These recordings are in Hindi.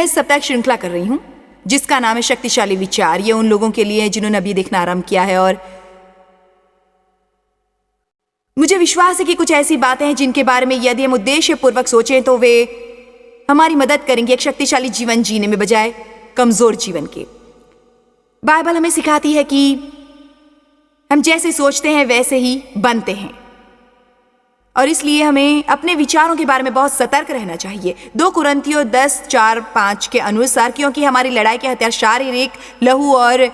मैं इस सप्ताह श्रृंखला कर रही हूँ जिसका नाम है शक्तिशाली विचार। ये उन लोगों के लिए है जिन्होंने अभी देखना आरंभ किया है, और मुझे विश्वास है कि कुछ ऐसी बातें हैं जिनके बारे में यदि हम उद्देश्यपूर्वक सोचें तो वे हमारी मदद करेंगे एक शक्तिशाली जीवन जीने में बजाय कमजोर जीवन के। बाइबल हमें सिखाती है कि हम जैसे सोचते हैं वैसे ही बनते हैं, और इसलिए हमें अपने विचारों के बारे में बहुत सतर्क रहना चाहिए। 2 कुरिन्थियों 10:4-5 के अनुसार, क्योंकि हमारी लड़ाई के हथियार शारीरिक, लहू और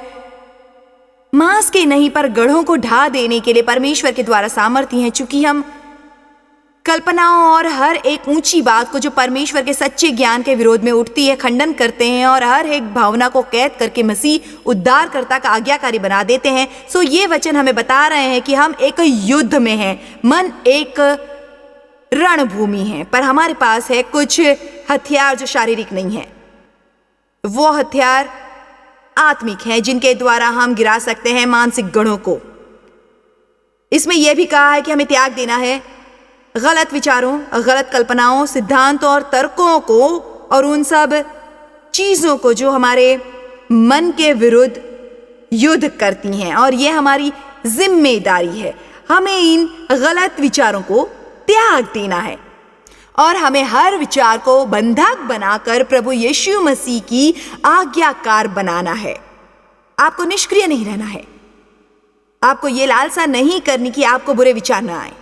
मांस के नहीं पर गढ़ों को ढा देने के लिए परमेश्वर के द्वारा सामर्थ्य हैं। चूंकि हम कल्पनाओं और हर एक ऊंची बात को जो परमेश्वर के सच्चे ज्ञान के विरोध में उठती है खंडन करते हैं, और हर एक भावना को कैद करके मसीह उद्धारकर्ता का आज्ञाकारी बना देते हैं। सो ये वचन हमें बता रहे हैं कि हम एक युद्ध में हैं। मन एक रणभूमि है, पर हमारे पास है कुछ हथियार जो शारीरिक नहीं है। वो हथियार आत्मिक हैं जिनके द्वारा हम गिरा सकते हैं मानसिक गढ़ों को। इसमें यह भी कहा है कि हमें त्याग देना है गलत विचारों, गलत कल्पनाओं, सिद्धांतों और तर्कों को, और उन सब चीजों को जो हमारे मन के विरुद्ध युद्ध करती हैं। और यह हमारी जिम्मेदारी है। हमें इन गलत विचारों को त्याग देना है, और हमें हर विचार को बंधक बनाकर प्रभु यीशु मसीह की आज्ञाकार बनाना है। आपको निष्क्रिय नहीं रहना है। आपको ये लालसा नहीं करनी कि आपको बुरे विचार न आए।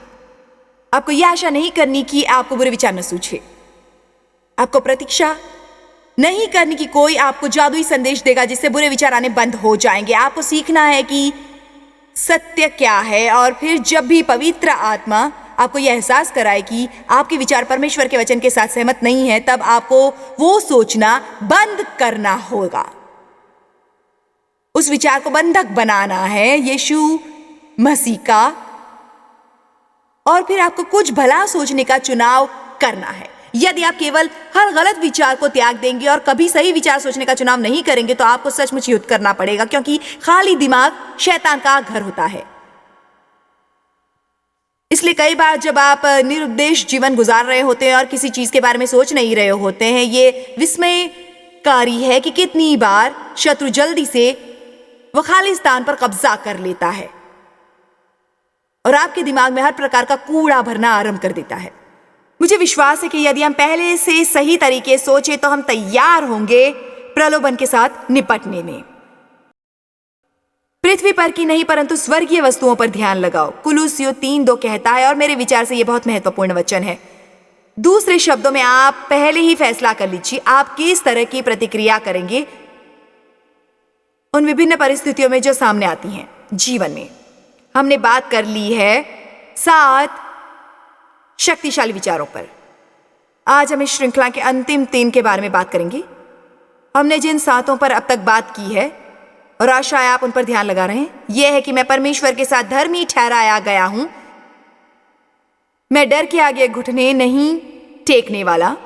आपको यह आशा नहीं करनी कि आपको बुरे विचार न सूझे। आपको प्रतीक्षा नहीं करनी कि कोई आपको जादुई संदेश देगा जिससे बुरे विचार आने बंद हो जाएंगे। आपको सीखना है कि सत्य क्या है, और फिर जब भी पवित्र आत्मा आपको यह एहसास कराए कि आपके विचार परमेश्वर के वचन के साथ सहमत नहीं है, तब आपको वो सोचना बंद करना होगा। उस विचार को बंधक बनाना है यीशु मसीह का, और फिर आपको कुछ भला सोचने का चुनाव करना है। यदि आप केवल हर गलत विचार को त्याग देंगे और कभी सही विचार सोचने का चुनाव नहीं करेंगे तो आपको सचमुच युद्ध करना पड़ेगा, क्योंकि खाली दिमाग शैतान का घर होता है। इसलिए कई बार जब आप निरुद्देश जीवन गुजार रहे होते हैं और किसी चीज के बारे में सोच नहीं रहे होते हैं, ये विस्मयकारी है कि कितनी बार शत्रु जल्दी से वो खाली स्थान पर कब्जा कर लेता है और आपके दिमाग में हर प्रकार का कूड़ा भरना आरंभ कर देता है। मुझे विश्वास है कि यदि हम पहले से सही तरीके सोचे तो हम तैयार होंगे प्रलोभन के साथ निपटने में। पृथ्वी पर की नहीं परंतु स्वर्गीय वस्तुओं पर ध्यान लगाओ, कुलुस्सियों 3:2 कहता है, और मेरे विचार से यह बहुत महत्वपूर्ण वचन है। दूसरे शब्दों में आप पहले ही फैसला कर लीजिए आप किस तरह की प्रतिक्रिया करेंगे उन विभिन्न परिस्थितियों में जो सामने आती हैं जीवन में। हमने बात कर ली है 7 शक्तिशाली विचारों पर। आज हम इस श्रृंखला के अंतिम 3 के बारे में बात करेंगे। हमने जिन 7 पर अब तक बात की है, और आशा है आप उन पर ध्यान लगा रहे हैं, यह है कि मैं परमेश्वर के साथ धर्मी ठहराया गया हूं। मैं डर के आगे घुटने नहीं टेकने वाला।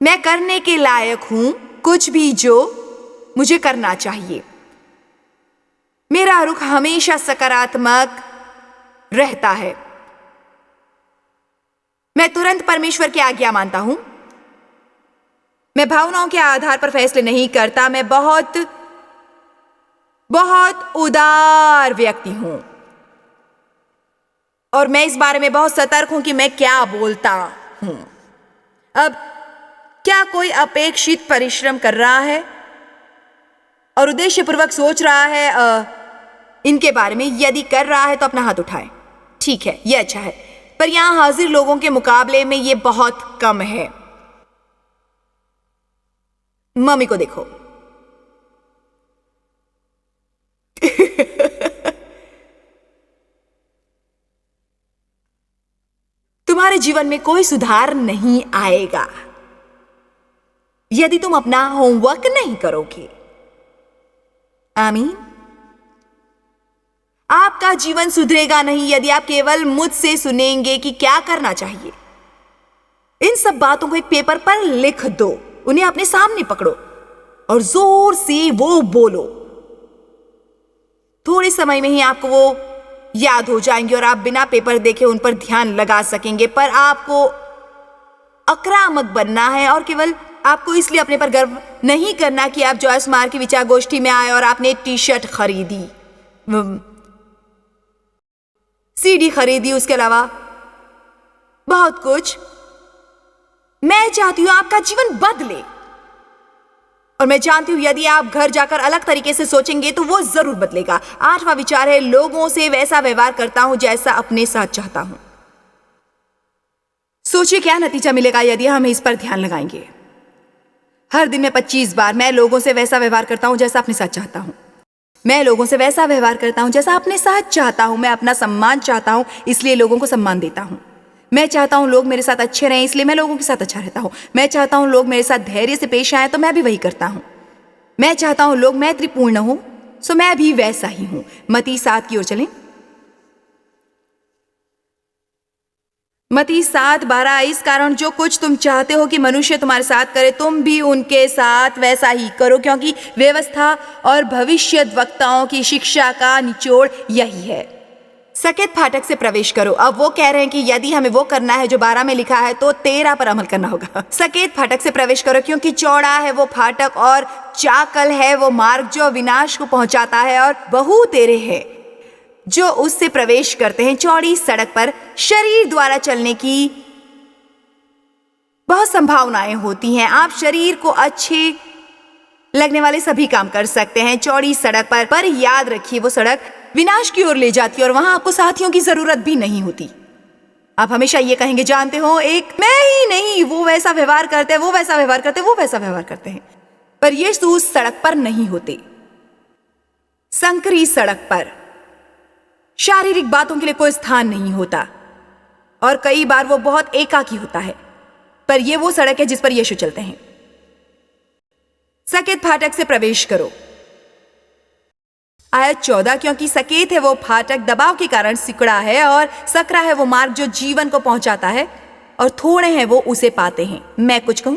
मैं करने के लायक हूं कुछ भी जो मुझे करना चाहिए। मेरा रुख हमेशा सकारात्मक रहता है। मैं तुरंत परमेश्वर की आज्ञा मानता हूं। मैं भावनाओं के आधार पर फैसले नहीं करता। मैं बहुत उदार व्यक्ति हूं, और मैं इस बारे में बहुत सतर्क हूं कि मैं क्या बोलता हूं। अब क्या कोई अपेक्षित परिश्रम कर रहा है और उद्देश्यपूर्वक सोच रहा है इनके बारे में? यदि कर रहा है तो अपना हाथ उठाए। ठीक है, यह अच्छा है, पर यहां हाजिर लोगों के मुकाबले में यह बहुत कम है। मम्मी को देखो। तुम्हारे जीवन में कोई सुधार नहीं आएगा यदि तुम अपना होमवर्क नहीं करोगे। आमीन। आपका जीवन सुधरेगा नहीं यदि आप केवल मुझसे सुनेंगे कि क्या करना चाहिए। इन सब बातों को एक पेपर पर लिख दो, उन्हें अपने सामने पकड़ो और जोर से वो बोलो। थोड़े समय में ही आपको वो याद हो जाएंगे और आप बिना पेपर देखे उन पर ध्यान लगा सकेंगे। पर आपको आक्रामक बनना है और केवल आपको इसलिए अपने पर गर्व नहीं करना कि आप जॉयस मार्क की विचार गोष्ठी में आए और आपने टी शर्ट खरीदी, सीडी खरीदी, उसके अलावा बहुत कुछ। मैं चाहती हूं आपका जीवन बदले, और मैं जानती हूं यदि आप घर जाकर अलग तरीके से सोचेंगे तो वो जरूर बदलेगा। 8वां विचार है, लोगों से वैसा व्यवहार करता हूं जैसा अपने साथ चाहता हूं। सोचिए क्या नतीजा मिलेगा यदि हम इस पर ध्यान लगाएंगे। हर दिन में 25 बार मैं लोगों से वैसा व्यवहार करता हूं जैसा अपने साथ चाहता हूं। मैं लोगों से वैसा व्यवहार करता हूं जैसा अपने साथ चाहता हूं। मैं अपना सम्मान चाहता हूं, इसलिए लोगों को सम्मान देता हूं। मैं चाहता हूं लोग मेरे साथ अच्छे रहें, इसलिए मैं लोगों के साथ अच्छा रहता हूं। मैं चाहता हूं लोग मेरे साथ धैर्य से पेश आए, तो मैं भी वही करता हूं। मैं चाहता हूं लोग मैत्रीपूर्ण हो, सो मैं भी वैसा ही हूं। मत्ती 7 की ओर चलें। मत्ती 7:12, इस कारण जो कुछ तुम चाहते हो कि मनुष्य तुम्हारे साथ करे, तुम भी उनके साथ वैसा ही करो, क्योंकि व्यवस्था और भविष्यद्वक्ताओं की शिक्षा का निचोड़ यही है। सकेत फाटक से प्रवेश करो। अब वो कह रहे हैं कि यदि हमें वो करना है जो 12 में लिखा है, तो 13 पर अमल करना होगा। सकेत फाटक से प्रवेश करो, क्योंकि चौड़ा है वो फाटक और चाकल है वो मार्ग जो विनाश को पहुंचाता है, और बहुतेरे हैं जो उससे प्रवेश करते हैं। चौड़ी सड़क पर शरीर द्वारा चलने की बहुत संभावनाएं होती हैं। आप शरीर को अच्छे लगने वाले सभी काम कर सकते हैं चौड़ी सड़क पर याद रखिए वो सड़क विनाश की ओर ले जाती है, और वहां आपको साथियों की जरूरत भी नहीं होती। आप हमेशा ये कहेंगे, जानते हो, एक मैं ही नहीं, वो वैसा व्यवहार करते हैं, वो वैसा व्यवहार करते हैं, वो वैसा व्यवहार करते हैं। पर यीशु उस सड़क पर नहीं होते। संकरी सड़क पर शारीरिक बातों के लिए कोई स्थान नहीं होता, और कई बार वो बहुत एकाकी होता है। पर यह वो सड़क है जिस पर यीशु चलते हैं। सकेत फाटक से प्रवेश करो। आयत 14, क्योंकि सकेत है वो फाटक दबाव के कारण सिकुड़ा है, और सकरा है वो मार्ग जो जीवन को पहुंचाता है, और थोड़े हैं वो उसे पाते हैं। मैं कुछ कहूं,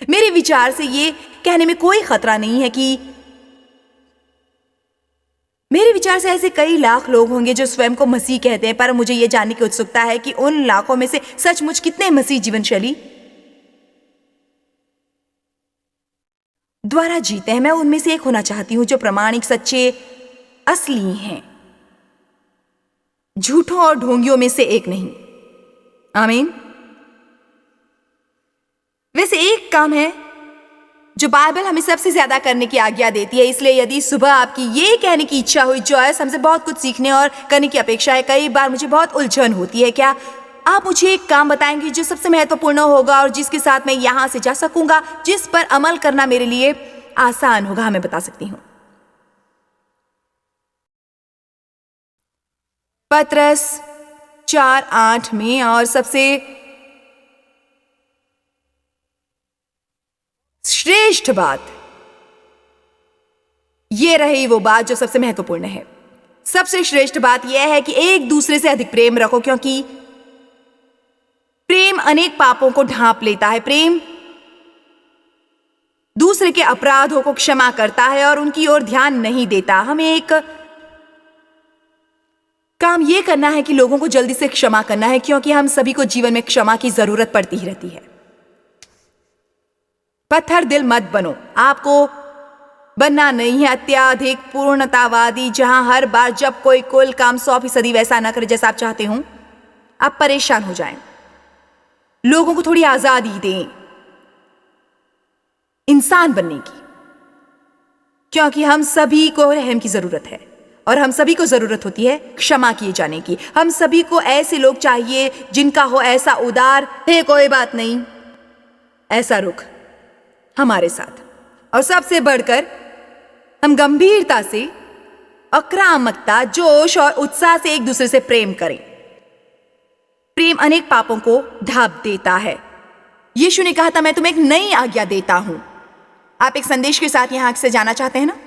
मेरे विचार से ये कहने में कोई खतरा नहीं है कि मेरे विचार से ऐसे कई लाख लोग होंगे जो स्वयं को मसीह कहते हैं, पर मुझे यह जानने की उत्सुकता है कि उन लाखों में से सचमुच कितने मसीह जीवन शैली द्वारा जीते हैं। मैं उनमें से एक होना चाहती हूं जो प्रमाणिक, सच्चे, असली हैं, झूठों और ढोंगियों में से एक नहीं। आमीन। वैसे एक काम है जो बाइबल हमें सबसे ज्यादा करने की आज्ञा देती है, इसलिए यदि सुबह आपकी ये कहने की इच्छा हुई, जॉयस हमसे बहुत कुछ सीखने और करने की अपेक्षा है, कई बार मुझे बहुत उलझन होती है, क्या आप मुझे एक काम बताएंगे जो सबसे महत्वपूर्ण होगा और जिसके साथ मैं यहां से जा सकूंगा, जिस पर अमल करना मेरे लिए आसान होगा? मैं बता सकती हूं। पतरस 4:8 में, और सबसे श्रेष्ठ बात यह रही वो बात जो सबसे महत्वपूर्ण है। सबसे श्रेष्ठ बात यह है कि एक दूसरे से अधिक प्रेम रखो, क्योंकि प्रेम अनेक पापों को ढांप लेता है। प्रेम दूसरे के अपराधों को क्षमा करता है और उनकी ओर ध्यान नहीं देता। हमें एक काम यह करना है कि लोगों को जल्दी से क्षमा करना है, क्योंकि हम सभी को जीवन में क्षमा की जरूरत पड़ती ही रहती है। पत्थर दिल मत बनो। आपको बनना नहीं है अत्याधिक पूर्णतावादी, जहां हर बार जब कोई कुल काम 100% वैसा ना करे जैसा आप चाहते हो, आप परेशान हो जाएं। लोगों को थोड़ी आजादी दें इंसान बनने की, क्योंकि हम सभी को रहम की जरूरत है और हम सभी को जरूरत होती है क्षमा किए जाने की। हम सभी को ऐसे लोग चाहिए जिनका हो ऐसा उदार है, कोई बात नहीं, ऐसा रुख हमारे साथ, और सबसे बढ़कर हम गंभीरता से, आक्रामकता, जोश और उत्साह से एक दूसरे से प्रेम करें। प्रेम अनेक पापों को ढांप देता है। यीशु ने कहा था, मैं तुम्हें एक नई आज्ञा देता हूं। आप एक संदेश के साथ यहां से जाना चाहते हैं ना?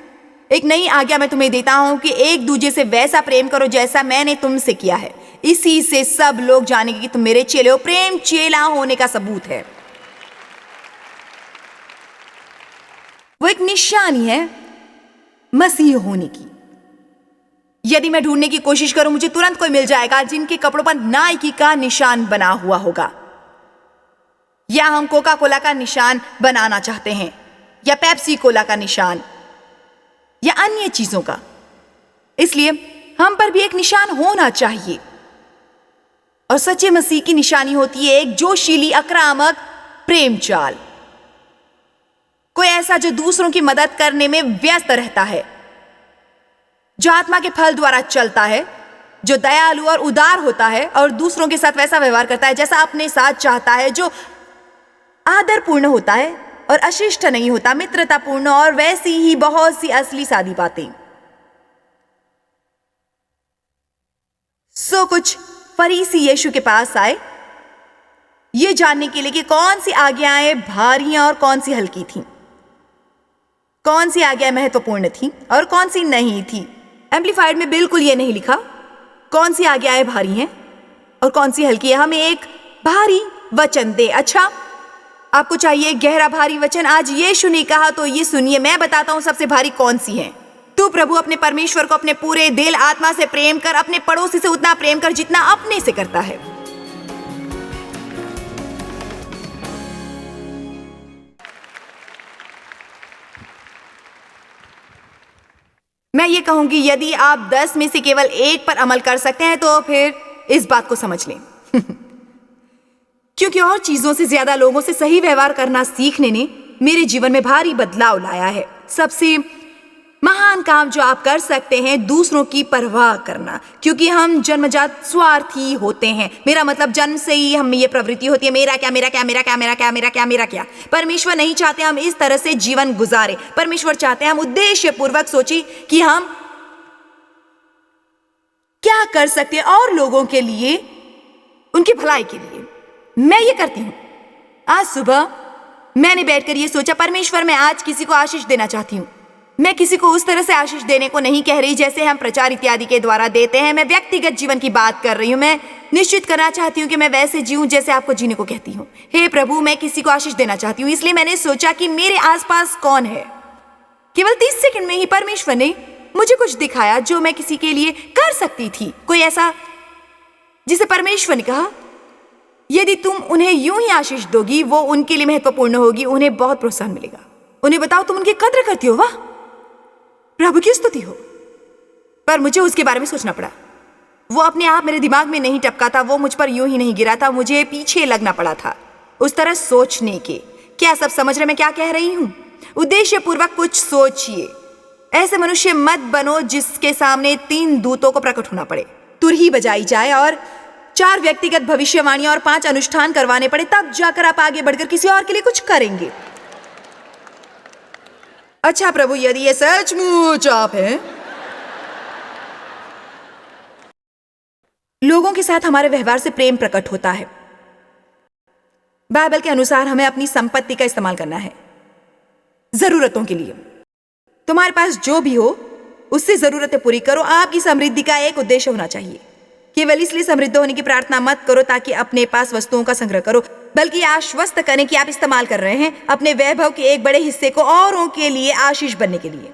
एक नई आज्ञा मैं तुम्हें देता हूं कि एक दूसरे से वैसा प्रेम करो जैसा मैंने तुमसे किया है। इसी से सब लोग जानेंगे कि तुम मेरे चेले हो। प्रेम चेला होने का सबूत है। वो एक निशानी है मसीह होने की। यदि मैं ढूंढने की कोशिश करूं, मुझे तुरंत कोई मिल जाएगा जिनके कपड़ों पर नाइकी का निशान बना हुआ होगा। या हम कोका कोला का निशान बनाना चाहते हैं, या पेप्सी कोला का निशान, या अन्य चीजों का। इसलिए हम पर भी एक निशान होना चाहिए, और सच्चे मसीह की निशानी होती है एक जोशीली, आक्रामक प्रेम चाल। कोई ऐसा जो दूसरों की मदद करने में व्यस्त रहता है, जो आत्मा के फल द्वारा चलता है, जो दयालु और उदार होता है और दूसरों के साथ वैसा व्यवहार करता है जैसा अपने साथ चाहता है, जो आदरपूर्ण होता है और अशिष्ट नहीं होता, मित्रतापूर्ण, और वैसी ही बहुत सी असली सादी बातें। कुछ फरीसी यीशु के पास आए ये जानने के लिए कि कौन सी आज्ञाएं भारी और कौन सी हल्की थी, कौन सी आज्ञाएं महत्वपूर्ण थी और कौन सी नहीं थी। एम्प्लीफाइड में बिल्कुल ये नहीं लिखा कौन सी आज्ञाएं भारी हैं और कौन सी हल्की है। हमें एक भारी वचन दे। अच्छा, आपको चाहिए गहरा भारी वचन। आज यीशु ने कहा तो ये सुनिए, मैं बताता हूं सबसे भारी कौन सी है। तू प्रभु अपने परमेश्वर को अपने पूरे दिल आत्मा से प्रेम कर, अपने पड़ोसी से उतना प्रेम कर जितना अपने से करता है। मैं ये कहूंगी यदि आप 10 में से केवल एक पर अमल कर सकते हैं तो फिर इस बात को समझ लें क्योंकि और चीजों से ज्यादा लोगों से सही व्यवहार करना सीखने ने मेरे जीवन में भारी बदलाव लाया है। सबसे महान काम जो आप कर सकते हैं दूसरों की परवाह करना, क्योंकि हम जन्मजात स्वार्थी होते हैं। मेरा मतलब जन्म से ही हम ये प्रवृत्ति होती है, मेरा क्या, मेरा क्या, मेरा क्या, मेरा क्या, मेरा क्या, मेरा क्या। परमेश्वर नहीं चाहते हम इस तरह से जीवन गुजारे। परमेश्वर चाहते हैं हम उद्देश्य पूर्वक सोचें कि हम क्या कर सकते हैं और लोगों के लिए, उनकी भलाई के लिए। मैं ये करती हूं। आज सुबह मैंने बैठकर ये सोचा, परमेश्वर मैं आज किसी को आशीष देना चाहती हूं। मैं किसी को उस तरह से आशीष देने को नहीं कह रही जैसे हम प्रचार इत्यादि के द्वारा देते हैं। मैं व्यक्तिगत जीवन की बात कर रही हूं। मैं निश्चित करना चाहती हूं कि मैं वैसे जीऊं जैसे आपको जीने को कहती हूं। हे प्रभु, मैं किसी को आशीष देना चाहती हूं। इसलिए मैंने सोचा कि मेरे आसपास कौन है। केवल 30 सेकंड में ही परमेश्वर ने मुझे कुछ दिखाया जो मैं किसी के लिए कर सकती थी। कोई ऐसा जिसे परमेश्वर ने कहा यदि तुम उन्हें यूं ही आशीष दोगी वो उनके लिए महत्वपूर्ण होगी, उन्हें बहुत प्रोत्साहन मिलेगा। उन्हें बताओ तुम उनकी कद्र करती हो। वाह, प्रभु की स्तुति हो। पर मुझे उसके बारे में सोचना पड़ा। वो अपने आप मेरे दिमाग में नहीं टपका था, वो मुझ पर यूं ही नहीं गिरा था, मुझे पीछे लगना पड़ा था उस तरह सोचने के। क्या सब समझ रहे मैं क्या कह रही हूं? उद्देश्य पूर्वक कुछ सोचिए। ऐसे मनुष्य मत बनो जिसके सामने 3 दूतों को प्रकट होना पड़े, तुरही बजाई जाए और 4 व्यक्तिगत भविष्यवाणियां और 5 अनुष्ठान करवाने पड़े, तब जाकर आप आगे बढ़कर किसी और के लिए कुछ करेंगे। अच्छा प्रभु, यदि ये सचमुच आप हैं। लोगों के साथ हमारे व्यवहार से प्रेम प्रकट होता है। बाइबल के अनुसार हमें अपनी संपत्ति का इस्तेमाल करना है जरूरतों के लिए। तुम्हारे पास जो भी हो उससे जरूरतें पूरी करो। आपकी समृद्धि का एक उद्देश्य होना चाहिए। केवल इसलिए समृद्ध होने की प्रार्थना मत करो ताकि अपने पास वस्तुओं का संग्रह करो, बल्कि आश्वस्त करें कि आप इस्तेमाल कर रहे हैं अपने वैभव के एक बड़े हिस्से को औरों के लिए आशीष बनने के लिए।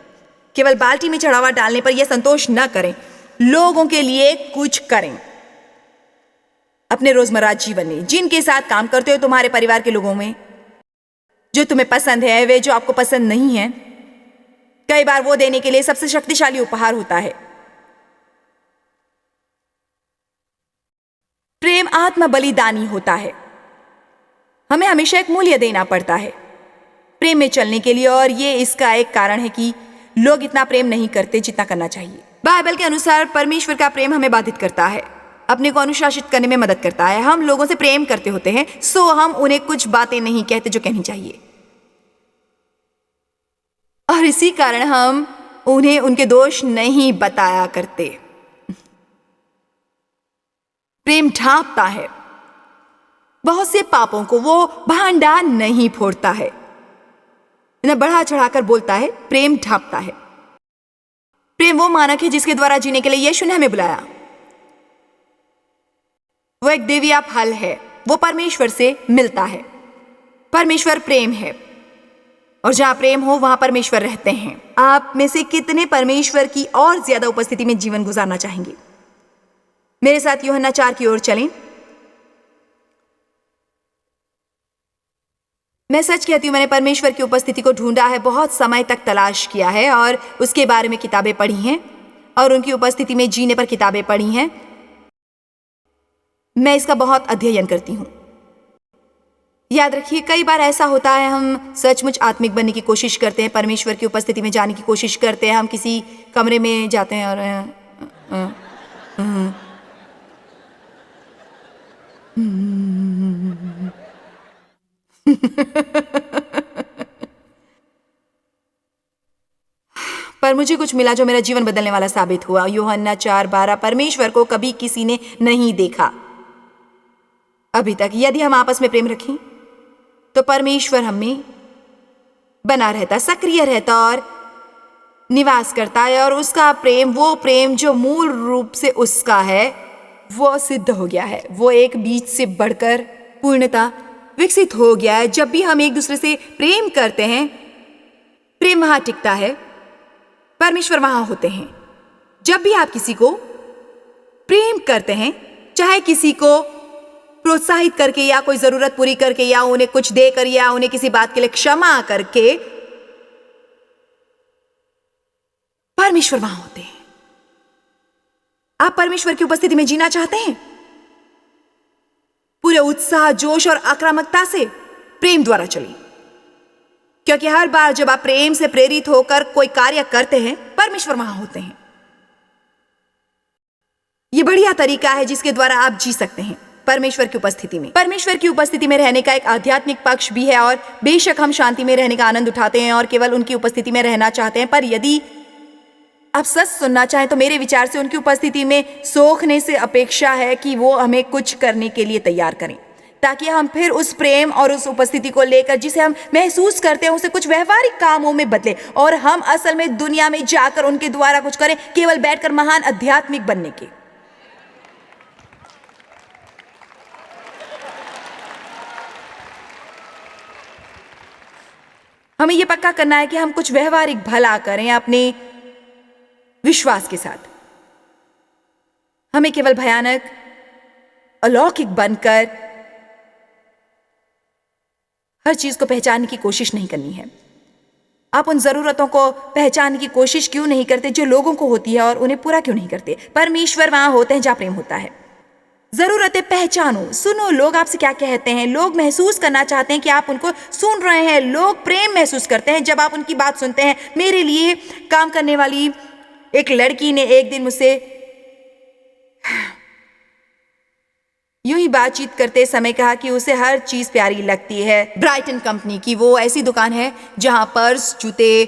केवल बाल्टी में चढ़ावा डालने पर यह संतोष न करें, लोगों के लिए कुछ करें। अपने रोजमर्रा जीवन में जिनके साथ काम करते हो, तुम्हारे परिवार के लोगों में, जो तुम्हें पसंद है, वे जो आपको पसंद नहीं है, कई बार वो देने के लिए सबसे शक्तिशाली उपहार होता है। प्रेम आत्म बलिदानी होता है। हमें हमेशा एक मूल्य देना पड़ता है प्रेम में चलने के लिए, और ये इसका एक कारण है कि लोग इतना प्रेम नहीं करते जितना करना चाहिए। बाइबल के अनुसार परमेश्वर का प्रेम हमें बाधित करता है, अपने को अनुशासित करने में मदद करता है। हम लोगों से प्रेम करते होते हैं, सो हम उन्हें कुछ बातें नहीं कहते जो कहनी चाहिए, और इसी कारण हम उन्हें उनके दोष नहीं बताया करते। प्रेम ढांपता है बहुत से पापों को, वो भांडा नहीं फोड़ता है, न बढ़ा चढ़ाकर बोलता है। प्रेम ढांपता है। प्रेम वो मानक है जिसके द्वारा जीने के लिए यीशु ने हमें बुलाया। वो एक दिव्य फल है, वो परमेश्वर से मिलता है। परमेश्वर प्रेम है, और जहां प्रेम हो वहां परमेश्वर रहते हैं। आप में से कितने परमेश्वर की और ज्यादा उपस्थिति में जीवन गुजारना चाहेंगे? मेरे साथ यूहन्ना 4 की ओर चलें। मैं सच कहती हूँ, मैंने परमेश्वर की उपस्थिति को ढूंढा है, बहुत समय तक तलाश किया है और उसके बारे में किताबें पढ़ी हैं और उनकी उपस्थिति में जीने पर किताबें पढ़ी हैं। मैं इसका बहुत अध्ययन करती हूँ। याद रखिए, कई बार ऐसा होता है, हम सचमुच आत्मिक बनने की कोशिश करते हैं, परमेश्वर की उपस्थिति में जाने की कोशिश करते हैं, हम किसी कमरे में जाते हैं और पर मुझे कुछ मिला जो मेरा जीवन बदलने वाला साबित हुआ। यूहन्ना 4:12, परमेश्वर को कभी किसी ने नहीं देखा अभी तक। यदि हम आपस में प्रेम रखें तो परमेश्वर हम में बना रहता, सक्रिय रहता और निवास करता है, और उसका प्रेम, वो प्रेम जो मूल रूप से उसका है, वो सिद्ध हो गया है। वो एक बीज से बढ़कर पूर्णता विकसित हो गया है। जब भी हम एक दूसरे से प्रेम करते हैं, प्रेम वहां टिकता है, परमेश्वर वहां होते हैं। जब भी आप किसी को प्रेम करते हैं, चाहे किसी को प्रोत्साहित करके या कोई जरूरत पूरी करके या उन्हें कुछ देकर या उन्हें किसी बात के लिए क्षमा करके, परमेश्वर वहां होते हैं। आप परमेश्वर की उपस्थिति में जीना चाहते हैं? पूरे उत्साह, जोश और आक्रामकता से प्रेम द्वारा चलिए, क्योंकि हर बार जब आप प्रेम से प्रेरित होकर कोई कार्य करते हैं, परमेश्वर वहां होते हैं। यह बढ़िया तरीका है जिसके द्वारा आप जी सकते हैं परमेश्वर की उपस्थिति में। परमेश्वर की उपस्थिति में रहने का एक आध्यात्मिक पक्ष भी है, और बेशक हम शांति में रहने का आनंद उठाते हैं और केवल उनकी उपस्थिति में रहना चाहते हैं। पर यदि आप सच सुनना चाहें तो मेरे विचार से उनकी उपस्थिति में सोखने से अपेक्षा है कि वो हमें कुछ करने के लिए तैयार करें, ताकि हम फिर उस प्रेम और उस उपस्थिति को लेकर जिसे हम महसूस करते हैं उसे कुछ व्यवहारिक कामों में बदले, और हम असल में दुनिया में जाकर उनके द्वारा कुछ करें, केवल बैठकर महान आध्यात्मिक बनने के। हमें यह पक्का करना है कि हम कुछ व्यवहारिक भला करें अपने विश्वास के साथ। हमें केवल भयानक अलौकिक बनकर हर चीज को पहचानने की कोशिश नहीं करनी है। आप उन जरूरतों को पहचानने की कोशिश क्यों नहीं करते जो लोगों को होती है, और उन्हें पूरा क्यों नहीं करते? परमेश्वर वहां होते हैं जहां प्रेम होता है। जरूरतें पहचानो, सुनो लोग आपसे क्या कहते हैं। लोग महसूस करना चाहते हैं कि आप उनको सुन रहे हैं। लोग प्रेम महसूस करते हैं जब आप उनकी बात सुनते हैं। मेरे लिए काम करने वाली एक लड़की ने एक दिन मुझसे यूं ही बातचीत करते समय कहा कि उसे हर चीज प्यारी लगती है ब्राइटन कंपनी की। वो ऐसी दुकान है जहां पर्स, जूते,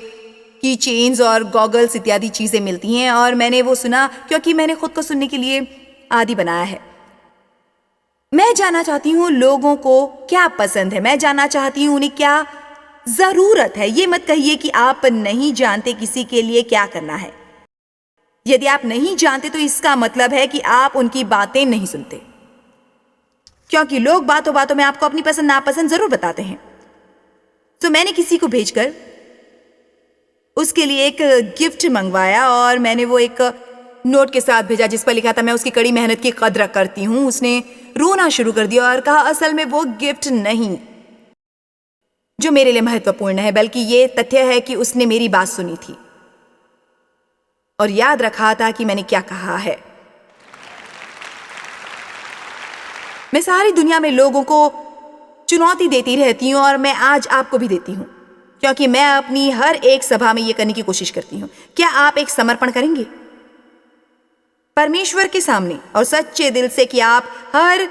की चेन्स और गॉगल्स इत्यादि चीजें मिलती हैं। और मैंने वो सुना क्योंकि मैंने खुद को सुनने के लिए आदी बनाया है। मैं जानना चाहती हूँ लोगों को क्या पसंद है, मैं जानना चाहती हूँ उन्हें क्या जरूरत है। ये मत कहिए कि आप नहीं जानते किसी के लिए क्या करना है। यदि आप नहीं जानते तो इसका मतलब है कि आप उनकी बातें नहीं सुनते, क्योंकि लोग बातों बातों में आपको अपनी पसंद नापसंद जरूर बताते हैं। तो मैंने किसी को भेजकर उसके लिए एक गिफ्ट मंगवाया, और मैंने वो एक नोट के साथ भेजा जिस पर लिखा था, मैं उसकी कड़ी मेहनत की कद्र करती हूँ। उसने रोना शुरू कर दिया और कहा, असल में वो गिफ्ट नहीं जो मेरे लिए महत्वपूर्ण है, बल्कि ये तथ्य है कि उसने मेरी बात सुनी थी और याद रखा था कि मैंने क्या कहा है। मैं सारी दुनिया में लोगों को चुनौती देती रहती हूं, और मैं आज आपको भी देती हूं, क्योंकि मैं अपनी हर एक सभा में यह करने की कोशिश करती हूं। क्या आप एक समर्पण करेंगे परमेश्वर के सामने और सच्चे दिल से कि आप हर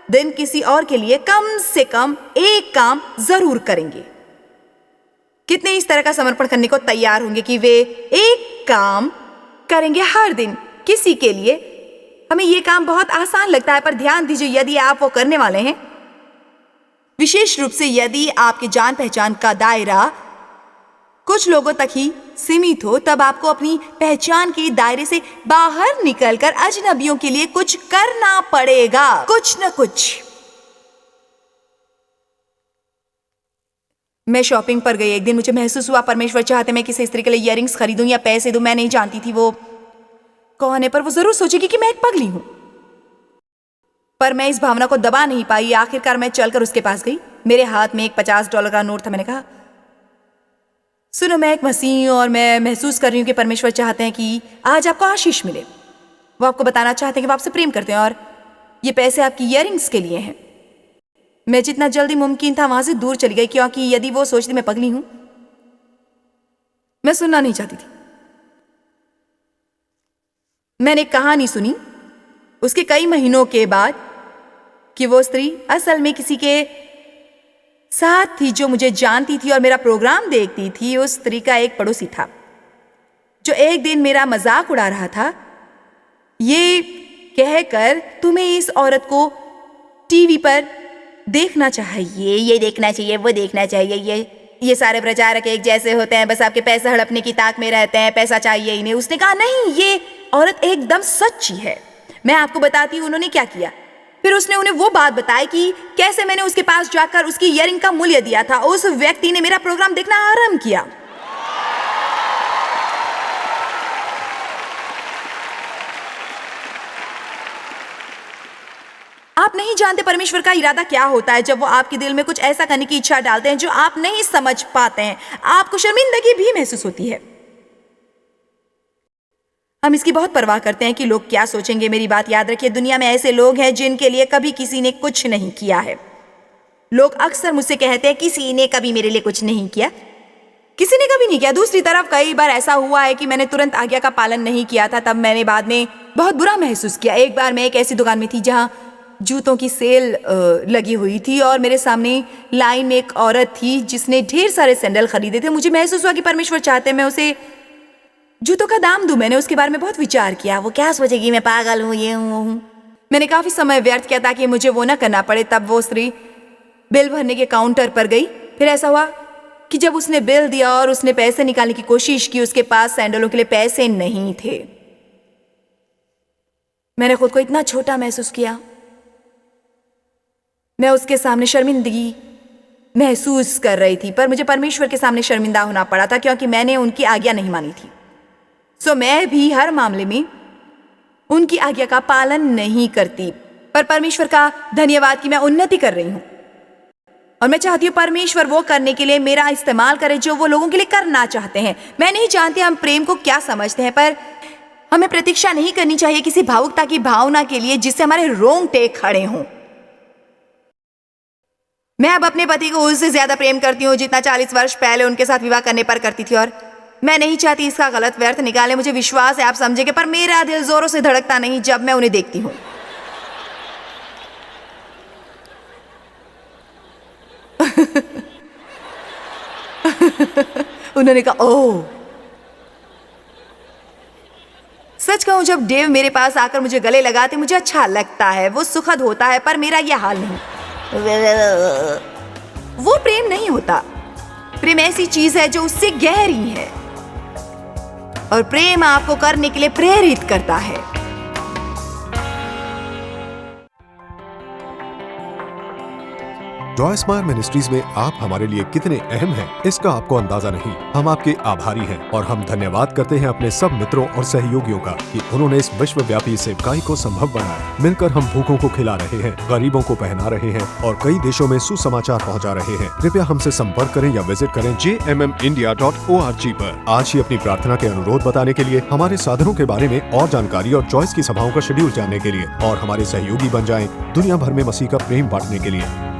दिन किसी और के लिए कम से कम एक काम जरूर करेंगे? कितने इस तरह का समर्पण करने को तैयार होंगे कि वे एक काम करेंगे हर दिन किसी के लिए? हमें यह काम बहुत आसान लगता है, पर ध्यान दीजिए, यदि आप वो करने वाले हैं, विशेष रूप से यदि आपके जान पहचान का दायरा कुछ लोगों तक ही सीमित हो, तब आपको अपनी पहचान के दायरे से बाहर निकलकर अजनबियों के लिए कुछ करना पड़ेगा, कुछ न कुछ। मैं शॉपिंग पर गई एक दिन, मुझे महसूस हुआ परमेश्वर चाहते मैं किसी स्त्री के लिए इयररिंग्स खरीदूं या पैसे दूं। मैं नहीं जानती थी वो कौन है, पर वो जरूर सोचेगी कि मैं एक पगली हूं। पर मैं इस भावना को दबा नहीं पाई। आखिरकार मैं चलकर उसके पास गई मेरे हाथ में एक $50 का नोट था। मैंने कहा, सुनो, मैं एक मसीह हूं और मैं महसूस कर रही हूँ कि परमेश्वर चाहते हैं कि आज आपको आशीष मिले। वो आपको बताना चाहते हैं कि वो आपसे प्रेम करते हैं और ये पैसे आपकी इयररिंग्स के लिए हैं। मैं जितना जल्दी मुमकिन था वहां से दूर चली गई, क्योंकि यदि वो सोचती मैं पगली हूं, मैं सुनना नहीं चाहती थी। मैंने कहानी सुनी उसके कई महीनों के बाद कि वो स्त्री असल में किसी के साथ थी जो मुझे जानती थी और मेरा प्रोग्राम देखती थी। उस स्त्री का एक पड़ोसी था जो एक दिन मेरा मजाक उड़ा रहा था, ये कहकर तुम्हें इस औरत को टीवी पर देखना चाहिए, ये देखना चाहिए, वो देखना चाहिए, ये सारे प्रचारक एक जैसे होते हैं, बस आपके पैसे हड़पने की ताक में रहते हैं, पैसा चाहिए इन्हें। उसने कहा, नहीं, ये औरत एकदम सच्ची है। मैं आपको बताती हूँ उन्होंने क्या किया। फिर उसने उन्हें वो बात बताई कि कैसे मैंने उसके पास जाकर उसकी इयररिंग का मूल्य दिया था। उस व्यक्ति ने मेरा प्रोग्राम देखना आरंभ किया। आप नहीं जानते परमेश्वर का इरादा क्या होता है जब वो आपके दिल में कुछ ऐसा करने की इच्छा डालते हैं जो आप नहीं समझ पाते हैं। आपको शर्मिंदगी भी महसूस होती है। हम इसकी बहुत परवाह करते हैं कि लोग क्या सोचेंगे। मेरी बात याद रखिए, दुनिया में ऐसे लोग हैं जिनके लिए कभी किसी ने कुछ नहीं किया है। लोग अक्सर मुझसे कहते हैं, किसी ने कभी मेरे लिए कुछ नहीं किया। किसी ने कभी नहीं किया। दूसरी तरफ कई बार ऐसा हुआ है कि मैंने तुरंत आज्ञा का पालन नहीं किया था, तब मैंने बाद में बहुत बुरा महसूस किया। एक बार मैं एक ऐसी दुकान में थी जहां जूतों की सेल लगी हुई थी और मेरे सामने लाइन में एक औरत थी जिसने ढेर सारे सैंडल खरीदे थे। मुझे महसूस हुआ कि परमेश्वर चाहते हैं मैं उसे जूतों का दाम दूं। मैंने उसके बारे में बहुत विचार किया। वो क्या सोचेगी, मैं पागल हूं, ये हूं। मैंने काफी समय व्यर्थ किया ताकि मुझे वो ना करना पड़े। तब वो स्त्री बिल भरने के काउंटर पर गई। फिर ऐसा हुआ कि जब उसने बिल दिया और उसने पैसे निकालने की कोशिश की, उसके पास सैंडलों के लिए पैसे नहीं थे। मैंने खुद को इतना छोटा महसूस किया। मैं उसके सामने शर्मिंदगी महसूस कर रही थी, पर मुझे परमेश्वर के सामने शर्मिंदा होना पड़ा था क्योंकि मैंने उनकी आज्ञा नहीं मानी थी। सो मैं भी हर मामले में उनकी आज्ञा का पालन नहीं करती। पर परमेश्वर का धन्यवाद कि मैं उन्नति कर रही हूं और मैं चाहती हूं परमेश्वर वो करने के लिए मेरा इस्तेमाल करे जो वो लोगों के लिए करना चाहते हैं। मैं नहीं जानती हम प्रेम को क्या समझते हैं, पर हमें प्रतीक्षा नहीं करनी चाहिए किसी भावुकता की भावना के लिए जिससे हमारे रोंगटे खड़े हों। मैं अब अपने पति को उससे ज्यादा प्रेम करती हूँ जितना 40 वर्ष पहले उनके साथ विवाह करने पर करती थी, और मैं नहीं चाहती इसका गलत व्यर्थ निकाले। मुझे विश्वास है आप समझेंगे, पर मेरा दिल जोरों से धड़कता नहीं जब मैं उन्हें देखती हूँ। उन्होंने कहा, ओह। सच कहूं, जब डेव मेरे पास आकर मुझे गले लगाते मुझे अच्छा लगता है, वो सुखद होता है, पर मेरा यह हाल नहीं। वो प्रेम नहीं होता। प्रेम ऐसी चीज है जो उससे गहरी है और प्रेम आपको करने के लिए प्रेरित करता है। जॉय स्माइल मिनिस्ट्रीज में आप हमारे लिए कितने अहम हैं, इसका आपको अंदाजा नहीं। हम आपके आभारी हैं और हम धन्यवाद करते हैं अपने सब मित्रों और सहयोगियों का कि उन्होंने इस विश्वव्यापी सेवकाई को संभव बनाया। मिलकर हम भूखों को खिला रहे हैं, गरीबों को पहना रहे हैं और कई देशों में सुसमाचार पहुंचा रहे हैं। कृपया हमसे संपर्क करें या विजिट करें jmmindia.org पर। आज ही अपनी प्रार्थना के अनुरोध बताने के लिए, हमारे साधनों के बारे में और जानकारी और चॉइस की सभाओं का शेड्यूल जानने के लिए और हमारे सहयोगी बन जाएं दुनिया भर में मसीह का प्रेम बांटने के लिए।